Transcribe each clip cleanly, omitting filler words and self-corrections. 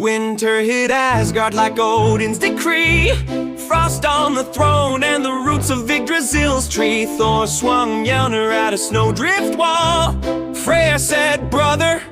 Winter hit Asgard like Odin's decree. Frost on the throne and the roots of Yggdrasil's tree. Thor swung Mjölnir at a snowdrift wall. Freya said, brother,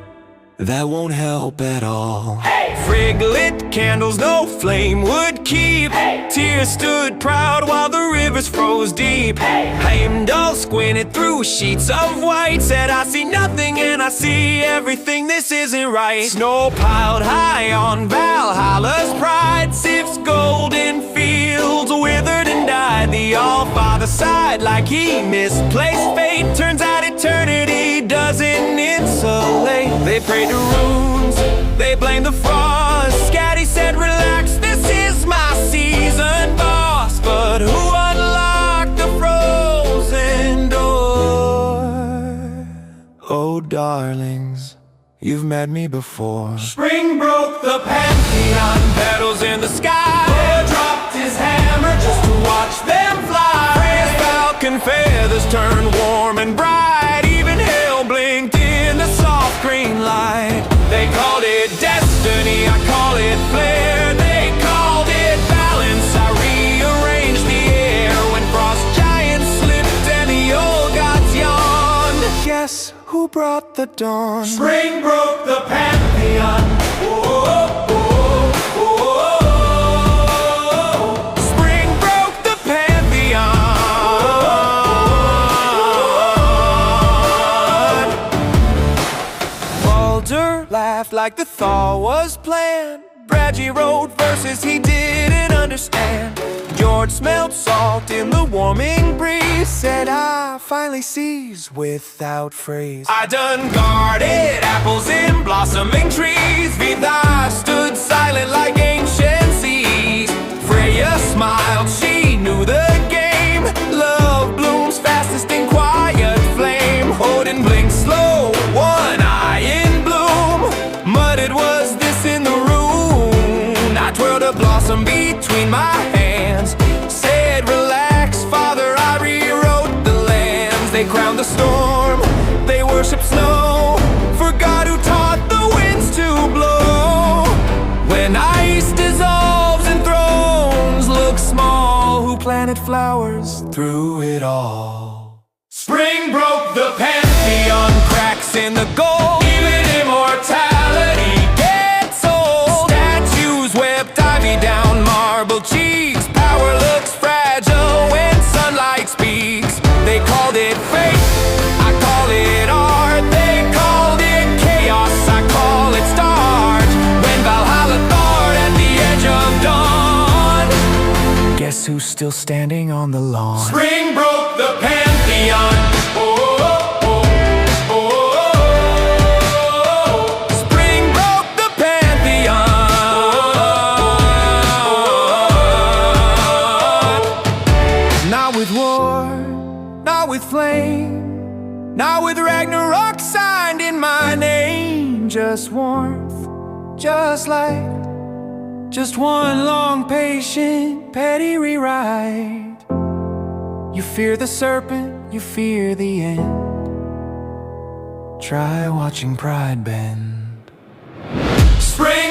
that won't help at all. Hey! Frigg lit candles no flame would keep. Hey! Tears stood proud while the rivers froze deep. Hey! Heimdall squinted through sheets of white. Said, I see nothing and I see everything, this isn't right. Snow piled high on Valhalla's pride. Sif's golden fields withered and died. The All-Father sighed like he misplaced fate. Turns out eternity doesn't insulate. They prayed to runes, they blamed the frost. Skaði said, relax, this is my season, boss. But who unlocked the frozen door? Oh, darlings, you've met me before. Spring broke the Pantheon, petals in the sky. Thor dropped his hammer just to watch them fly. Freya's falcon feathers turned warm and bright. Even hell blinked in the soft green light. They called it destiny, I call it flair. They called it balance, I rearranged the air. When frost giants slipped and the old gods yawned, guess who brought the dawn? Spring broke the Pantheon. Oh, oh, oh, oh, oh. Spring broke the Pantheon. Baldur laughed like the thaw was planned. Bragi wrote verses he didn't understand. George smelled salt in the warming breeze. Said, I finally sees without phrase. I done guarded apples in blossoming trees. Vidar stood silent like ancient seas. Freya smiled, she knew the game. Love blooms fastest in quiet flame. Odin blinked slow, one eye in bloom. Muttered, was this in the room? I twirled a blossom between my hands. Said, relax, father, I rewrote the lands. They crowned the storm, they worship snow. For God who taught the winds to blow. When ice dissolves and thrones look small, who planted flowers through it all? Spring broke the Pantheon, cracks in the gold. Even immortality gets old. Statues wept ivy down marble cheeks. Power looks fragile when sunlight speaks. They called it fate, I call it art. They called it chaos, I call it start. When Valhalla thawed at the edge of dawn, guess who's still standing on the lawn? Spring broke the Pantheon. Oh, oh, oh, oh, oh. Spring broke the Pantheon. Not with war, not with flame, not with Ragnarok signed in my name. Just warmth, just light, just one long patient petty rewrite. You fear the serpent, you fear the end. Try watching pride bend. Spring